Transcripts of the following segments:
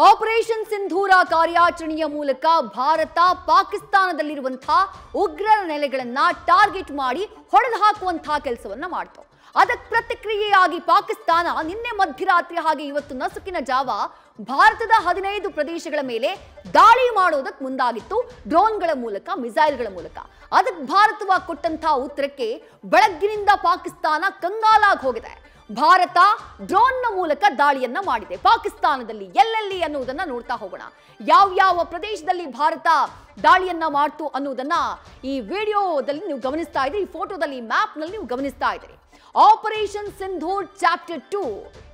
Operation ಸಿಂಧೂರ ಕಾರ್ಯಾಚರಣೆಯ ಮೂಲಕ ಭಾರತ ಪಾಕಿಸ್ತಾನದಲ್ಲಿರುವಂತಹ ಉಗ್ರರ ನೆಲೆಗಳನ್ನು ಟಾರ್ಗೆಟ್ ಮಾಡಿ ಹೊಡೆದು ಹಾಕುವಂತಹ ಕೆಲಸವನ್ನ ಮಾಡಿತು. ಅದಕ್ಕೆ ಪ್ರತಿಕ್ರಿಯೆಯಾಗಿ ಪಾಕಿಸ್ತಾನ ನಿನ್ನೆ ಮಧ್ಯರಾತ್ರಿ ಹಾಗೆ ಇವತ್ತು ನಸುಕಿನ ಜಾವ ಭಾರತದ 15 ಪ್ರದೇಶಗಳ ಮೇಲೆ ದಾಳಿ ಮಾಡೋದಕ್ಕೆ ಮುಂದಾಗಿತ್ತು, ಡ್ರೋನ್ಗಳ ಮೂಲಕ, ಮಿಸೈಲ್ಗಳ ಮೂಲಕ. ಅದಕ್ಕೆ ಭಾರತವಾಗಿ ಕೊಟ್ಟಂತಹ ಉತ್ತರಕ್ಕೆ ಬೆಳಗ್ಗಿನಿಂದ ಪಾಕಿಸ್ತಾನ ಕಂಗಾಲಾಗಿ ಹೋಗಿದೆ. ಭಾರತ ಡ್ರೋನ್ನ ಮೂಲಕ ದಾಳಿಯನ್ನ ಮಾಡಿದೆ ಪಾಕಿಸ್ತಾನದಲ್ಲಿ. ಎಲ್ಲೆಲ್ಲಿ ಅನ್ನೋದನ್ನ ನೋಡ್ತಾ ಹೋಗೋಣ. ಯಾವ ಪ್ರದೇಶದಲ್ಲಿ ಭಾರತ ದಾಳಿಯನ್ನ ಮಾಡ್ತು ಅನ್ನೋದನ್ನ ಈ ವಿಡಿಯೋದಲ್ಲಿ ನೀವು ಗಮನಿಸ್ತಾ ಇದ್ದೀರಿ, ಈ ಫೋಟೋದಲ್ಲಿ, ಮ್ಯಾಪ್ ನಲ್ಲಿ ನೀವು ಗಮನಿಸ್ತಾ ಇದ್ದೀರಿ. ಆಪರೇಷನ್ ಸಿಂಧೂರ್ ಚಾಪ್ಟರ್ 2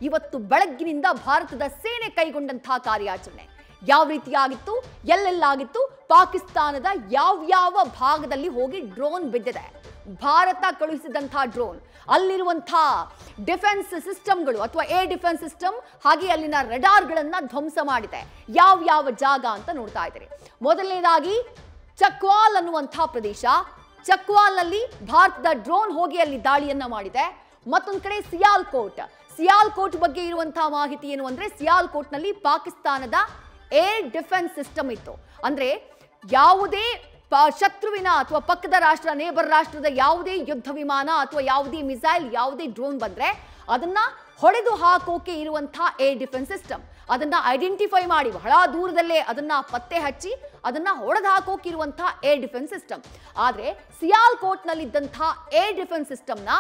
ಇವತ್ತು ಬೆಳಗ್ಗಿನಿಂದ ಭಾರತದ ಸೇನೆ ಕೈಗೊಂಡಂತಹ ಕಾರ್ಯಾಚರಣೆ ಯಾವ ರೀತಿಯಾಗಿತ್ತು, ಎಲ್ಲೆಲ್ಲಾಗಿತ್ತು, ಪಾಕಿಸ್ತಾನದ ಯಾವ ಭಾಗದಲ್ಲಿ ಹೋಗಿ ಡ್ರೋನ್ ಬಿದ್ದಿದೆ, ಭಾರತ ಕಳುಹಿಸಿದಂತಹ ಡ್ರೋನ್, ಅಲ್ಲಿರುವಂತಹ ಡಿಫೆನ್ಸ್ ಸಿಸ್ಟಮ್ಗಳು ಅಥವಾ ಏರ್ ಡಿಫೆನ್ಸ್ ಸಿಸ್ಟಮ್, ಹಾಗೆ ಅಲ್ಲಿನ ರಡಾರ್ಗಳನ್ನ ಧ್ವಂಸ ಮಾಡಿದೆ. ಯಾವ ಜಾಗ ಅಂತ ನೋಡ್ತಾ ಇದ್ದೀರಿ. ಮೊದಲನೇದಾಗಿ ಚಕ್ವಾಲ್ ಅನ್ನುವಂತಹ ಪ್ರದೇಶ. ಚಕ್ವಾಲ್ನಲ್ಲಿ ಭಾರತದ ಡ್ರೋನ್ ಹೋಗಿ ಅಲ್ಲಿ ದಾಳಿಯನ್ನ ಮಾಡಿದೆ. ಮತ್ತೊಂದು ಕಡೆ ಸಿಯಾಲ್ಕೋಟ್ ಬಗ್ಗೆ ಇರುವಂತಹ ಮಾಹಿತಿ ಏನು ಅಂದ್ರೆ, ಸಿಯಾಲ್ಕೋಟ್ನಲ್ಲಿ ಪಾಕಿಸ್ತಾನದ ಏರ್ ಡಿಫೆನ್ಸ್ ಸಿಸ್ಟಮ್ ಇತ್ತು. ಅಂದ್ರೆ ಯಾವುದೇ ಶತ್ರುವಿನ ಅಥವಾ ಪಕ್ಕದ ರಾಷ್ಟ್ರ, ನೇಬರ್ ರಾಷ್ಟ್ರದ ಯಾವುದೇ ಯುದ್ಧ ವಿಮಾನ ಅಥವಾ ಯಾವುದೇ ಮಿಸೈಲ್, ಯಾವುದೇ ಡ್ರೋನ್ ಬಂದ್ರೆ ಅದನ್ನ ಹೊಡೆದು ಹಾಕೋಕೆ ಇರುವಂತಹ ಏರ್ ಡಿಫೆನ್ಸ್ ಸಿಸ್ಟಮ್, ಅದನ್ನ ಐಡೆಂಟಿಫೈ ಮಾಡಿ ಬಹಳ ದೂರದಲ್ಲೇ ಅದನ್ನ ಪತ್ತೆ ಹಚ್ಚಿ ಅದನ್ನ ಹೊಡೆದು ಹಾಕೋಕಿರುವಂತಹ ಏರ್ ಡಿಫೆನ್ಸ್ ಸಿಸ್ಟಮ್. ಆದ್ರೆ ಸಿಯಾಲ್ಕೋಟ್ನಲ್ಲಿದ್ದಂತಹ ಏರ್ ಡಿಫೆನ್ಸ್ ಸಿಸ್ಟಮ್ನ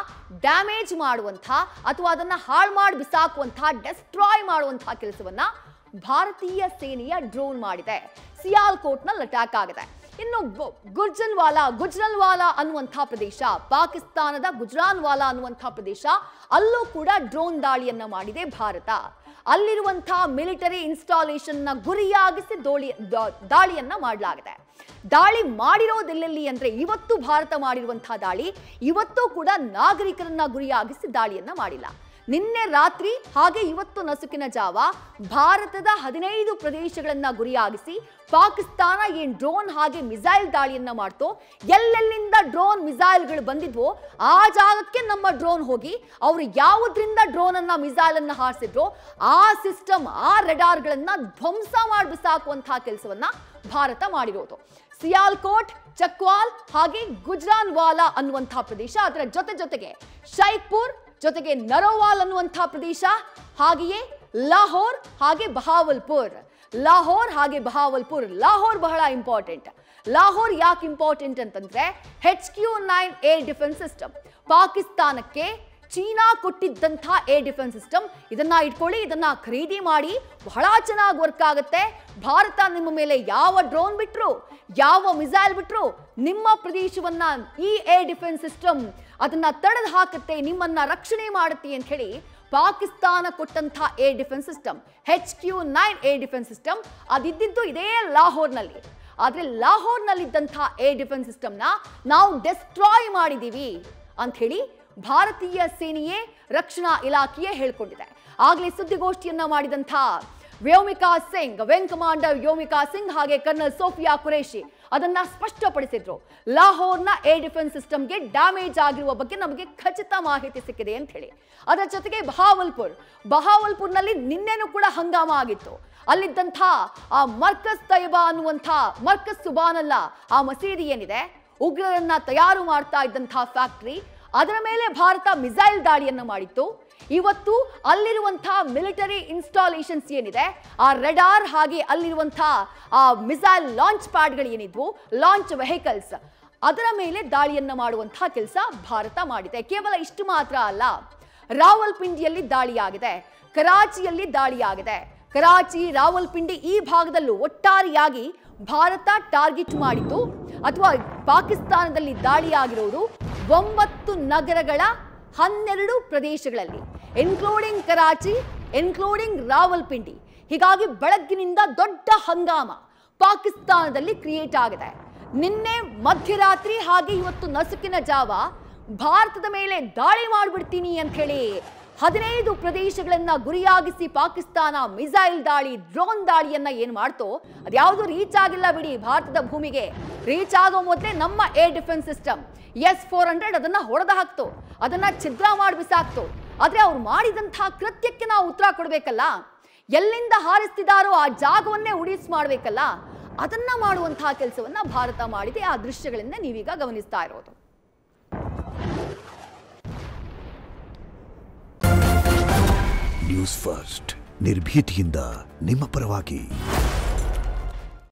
ಡ್ಯಾಮೇಜ್ ಮಾಡುವಂತಹ ಅಥವಾ ಅದನ್ನ ಹಾಳು ಮಾಡಿ ಬಿಸಾಕುವಂತಹ, ಡೆಸ್ಟ್ರಾಯ್ ಮಾಡುವಂತಹ ಕೆಲಸವನ್ನ ಭಾರತೀಯ ಸೇನೆಯ ಡ್ರೋನ್ ಮಾಡಿದೆ. ಸಿಯಾಲ್ಕೋಟ್ನಲ್ಲಿ ಅಟ್ಯಾಕ್ ಆಗಿದೆ. ಇನ್ನು ಗುಜ್ರನ್ವಾಲಾ ಅನ್ನುವಂತಹ ಪ್ರದೇಶ, ಪಾಕಿಸ್ತಾನದ ಗುಜ್ರಾನ್ವಾಲಾ ಅನ್ನುವಂತಹ ಪ್ರದೇಶ, ಅಲ್ಲೂ ಕೂಡ ಡ್ರೋನ್ ದಾಳಿಯನ್ನ ಮಾಡಿದೆ ಭಾರತ. ಅಲ್ಲಿರುವಂತಹ ಮಿಲಿಟರಿ ಇನ್ಸ್ಟಾಲೇಷನ್ ನ ಗುರಿಯಾಗಿಸಿ ದಾಳಿಯನ್ನ ಮಾಡಲಾಗಿದೆ. ದಾಳಿ ಮಾಡಿರೋದೆಲ್ಲೆಲ್ಲಿ ಅಂದ್ರೆ, ಇವತ್ತು ಭಾರತ ಮಾಡಿರುವಂತಹ ದಾಳಿ ಇವತ್ತು ಕೂಡ ನಾಗರಿಕರನ್ನ ಗುರಿಯಾಗಿಸಿ ದಾಳಿಯನ್ನ ಮಾಡಿಲ್ಲ. ನಿನ್ನೆ ರಾತ್ರಿ ಹಾಗೆ ಇವತ್ತು ನಸುಕಿನ ಜಾವ ಭಾರತದ 15 ಪ್ರದೇಶಗಳನ್ನ ಗುರಿಯಾಗಿಸಿ ಪಾಕಿಸ್ತಾನ ಏನ್ ಡ್ರೋನ್ ಹಾಗೆ ಮಿಸೈಲ್ ದಾಳಿಯನ್ನ ಮಾಡ್ತೋ, ಎಲ್ಲೆಲ್ಲಿಂದ ಡ್ರೋನ್ ಮಿಸೈಲ್ಗಳು ಬಂದಿದ್ವೋ ಆ ಜಾಗಕ್ಕೆ ನಮ್ಮ ಡ್ರೋನ್ ಹೋಗಿ ಅವರು ಯಾವುದರಿಂದ ಡ್ರೋನ್ ಅನ್ನ ಮಿಸೈಲ್ ಅನ್ನ ಹಾರಿಸಿದ್ರು ಆ ಸಿಸ್ಟಮ್, ಆ ರೆಡಾರ್ಗಳನ್ನ ಧ್ವಂಸ ಮಾಡಿ ಬಿಸಾಕುವಂತಹ ಕೆಲಸವನ್ನ ಭಾರತ ಮಾಡಿರೋದು. ಸಿಯಾಲ್ಕೋಟ್, ಚಕ್ವಾಲ್ ಹಾಗೆ ಗುಜ್ರಾನ್ವಾಲಾ ಅನ್ನುವಂತಹ ಪ್ರದೇಶ, ಅದರ ಜೊತೆಗೆ ಶೈಖ್ಪುರ್, ಜೊತೆಗೆ ನರೋವಾಲ್ ಅನ್ನುವಂತಹ ಪ್ರದೇಶ, ಹಾಗೆಯೇ ಲಾಹೋರ್ ಹಾಗೆ ಬಹಾವಲ್ಪುರ್. ಲಾಹೋರ್ ಬಹಳ ಇಂಪಾರ್ಟೆಂಟ್. ಲಾಹೋರ್ ಯಾಕೆ ಇಂಪಾರ್ಟೆಂಟ್ ಅಂತಂದ್ರೆ, HQ-9 ಏರ್ ಡಿಫೆನ್ಸ್ ಸಿಸ್ಟಮ್, ಪಾಕಿಸ್ತಾನಕ್ಕೆ ಚೀನಾ ಕೊಟ್ಟಿದ್ದಂತಹ ಏರ್ ಡಿಫೆನ್ಸ್ ಸಿಸ್ಟಮ್. ಇದನ್ನ ಇಟ್ಕೊಳ್ಳಿ, ಇದನ್ನ ಖರೀದಿ ಮಾಡಿ, ಬಹಳ ಚೆನ್ನಾಗಿ ವರ್ಕ್ ಆಗುತ್ತೆ. ಭಾರತ ನಿಮ್ಮ ಮೇಲೆ ಯಾವ ಡ್ರೋನ್ ಬಿಟ್ರು, ಯಾವ ಮಿಸೈಲ್ ಬಿಟ್ರು, ನಿಮ್ಮ ಪ್ರದೇಶವನ್ನ ಈ ಏರ್ ಡಿಫೆನ್ಸ್ ಸಿಸ್ಟಮ್ ಅದನ್ನ ತಡೆದು ಹಾಕುತ್ತೆ, ನಿಮ್ಮನ್ನ ರಕ್ಷಣೆ ಮಾಡುತ್ತೆ ಅಂತ ಹೇಳಿ ಪಾಕಿಸ್ತಾನ ಕೊಟ್ಟಂತಹ air defence system, HQ-9 air defence system ಅದಿದ್ದು ಇದೇ ಲಾಹೋರ್ನಲ್ಲಿ. ಆದ್ರೆ ಲಾಹೋರ್ನಲ್ಲಿದ್ದಂತಹ ಏರ್ ಡಿಫೆನ್ಸ್ ಸಿಸ್ಟಮ್ನ ನಾವು ಡೆಸ್ಟ್ರಾಯ್ ಮಾಡಿದೀವಿ ಅಂತ ಹೇಳಿ ಭಾರತೀಯ ಸೇನೆಯೇ, ರಕ್ಷಣಾ ಇಲಾಖೆಯೇ ಹೇಳ್ಕೊಂಡಿದೆ. ಆಗ್ಲೇ ಸುದ್ದಿಗೋಷ್ಠಿಯನ್ನ ಮಾಡಿದಂತಹ ವಿಂಗ್ ಕಮಾಂಡರ್ ವ್ಯೋಮಿಕಾ ಸಿಂಗ್ ಹಾಗೆ ಕರ್ನಲ್ ಸೋಫಿಯಾ ಕುರೇಶಿ ಅದನ್ನ ಸ್ಪಷ್ಟಪಡಿಸಿದ್ರು. ಲಾಹೋರ್ನ ಏರ್ ಡಿಫೆನ್ಸ್ ಸಿಸ್ಟಮ್ಗೆ ಡ್ಯಾಮೇಜ್ ಆಗಿರುವ ಬಗ್ಗೆ ನಮಗೆ ಖಚಿತ ಮಾಹಿತಿ ಸಿಕ್ಕಿದೆ ಅಂತ ಹೇಳಿ. ಅದರ ಜೊತೆಗೆ ಬಹಾವಲ್ಪುರ್ನಲ್ಲಿ ನಿನ್ನೆನೂ ಕೂಡ ಹಂಗಾಮ ಆಗಿತ್ತು. ಅಲ್ಲಿದ್ದಂತಹ ಆ ಮರ್ಕಸ್ ತೈಬಾ ಅನ್ನುವಂತಹ, ಮರ್ಕಸ್ ಸುಬಾನಲ್ಲ, ಆ ಮಸೀದಿ ಏನಿದೆ, ಉಗ್ರರನ್ನ ತಯಾರು ಮಾಡ್ತಾ ಇದ್ದಂತಹ ಫ್ಯಾಕ್ಟರಿ, ಅದರ ಮೇಲೆ ಭಾರತ ಮಿಸೈಲ್ ದಾಳಿಯನ್ನ ಮಾಡಿತ್ತು. ಇವತ್ತು ಅಲ್ಲಿರುವಂತಹ ಮಿಲಿಟರಿ ಇನ್ಸ್ಟಾಲೇಷನ್ಸ್ ಏನಿದೆ, ಆ ರೆಡಾರ್ ಹಾಗೆ ಅಲ್ಲಿರುವಂತಹ ಆ ಮಿಸೈಲ್ ಲಾಂಚ್ ಪ್ಯಾಡ್ಗಳು ಏನಿದ್ವು, ಲಾಂಚ್ ವೆಹಿಕಲ್ಸ್, ಅದರ ಮೇಲೆ ದಾಳಿಯನ್ನ ಮಾಡುವಂತಹ ಕೆಲಸ ಭಾರತ ಮಾಡಿದೆ. ಕೇವಲ ಇಷ್ಟು ಮಾತ್ರ ಅಲ್ಲ, ರಾವಲ್ಪಿಂಡಿಯಲ್ಲಿ ದಾಳಿಯಾಗಿದೆ, ಕರಾಚಿಯಲ್ಲಿ ದಾಳಿಯಾಗಿದೆ. ಕರಾಚಿ, ರಾವಲ್ಪಿಂಡಿ ಈ ಭಾಗದಲ್ಲೂ ಒಟ್ಟಾರೆಯಾಗಿ ಭಾರತ ಟಾರ್ಗೆಟ್ ಮಾಡಿದ್ದು ಅಥವಾ ಪಾಕಿಸ್ತಾನದಲ್ಲಿ ದಾಳಿಯಾಗಿರೋದು 9 ನಗರಗಳ 12 ಪ್ರದೇಶಗಳಲ್ಲಿ, ಇನ್ಕ್ಲೂಡಿಂಗ್ ಕರಾಚಿ, ಇನ್ಕ್ಲೂಡಿಂಗ್ ರಾವಲ್ಪಿಂಡಿ. ಹೀಗಾಗಿ ಬೆಳಗ್ಗಿನಿಂದ ದೊಡ್ಡ ಹಂಗಾಮ ಪಾಕಿಸ್ತಾನದಲ್ಲಿ ಕ್ರಿಯೇಟ್ ಆಗಿದೆ. ನಿನ್ನೆ ಮಧ್ಯರಾತ್ರಿ ಹಾಗೆ ಇವತ್ತು ನಸುಕಿನ ಜಾವ ಭಾರತದ ಮೇಲೆ ದಾಳಿ ಮಾಡಿಬಿಡ್ತೀನಿ ಅಂತ ಹೇಳಿ 15 ಪ್ರದೇಶಗಳನ್ನ ಗುರಿಯಾಗಿಸಿ ಪಾಕಿಸ್ತಾನ ಮಿಸೈಲ್ ದಾಳಿ, ಡ್ರೋನ್ ದಾಳಿಯನ್ನ ಏನ್ ಮಾಡ್ತೋ ಅದ್ಯಾವುದು ರೀಚ್ ಆಗಿಲ್ಲ ಬಿಡಿ. ಭಾರತದ ಭೂಮಿಗೆ ರೀಚ್ ಆಗೋ ಮೊದಲೇ ನಮ್ಮ ಏರ್ ಡಿಫೆನ್ಸ್ ಸಿಸ್ಟಮ್ S-400 ಅದನ್ನ ಹೊಡೆದು ಹಾಕ್ತು, ಅದನ್ನ ಛಿದ್ರ ಮಾಡಿ ಬಿಸಾಕ್ತು. ಆದ್ರೆ ಅವ್ರು ಮಾಡಿದಂತಹ ಕೃತ್ಯಕ್ಕೆ ನಾವು ಉತ್ತರ ಕೊಡ್ಬೇಕಲ್ಲ. ಎಲ್ಲಿಂದ ಹಾರಿಸ್ತಿದಾರೋ ಆ ಜಾಗವನ್ನೇ ಉಳಿಸ್ ಮಾಡಬೇಕಲ್ಲ, ಅದನ್ನ ಮಾಡುವಂತಹ ಕೆಲಸವನ್ನ ಭಾರತ ಮಾಡಿದೆ. ಆ ದೃಶ್ಯಗಳಿಂದ ನೀವೀಗ ಗಮನಿಸ್ತಾ ಇರೋದು. ನ್ಯೂಸ್ ಫಸ್ಟ್ ನಿರ್ಭೀತಿಯಿಂದ ನಿಮ್ಮ ಪರವಾಗಿ.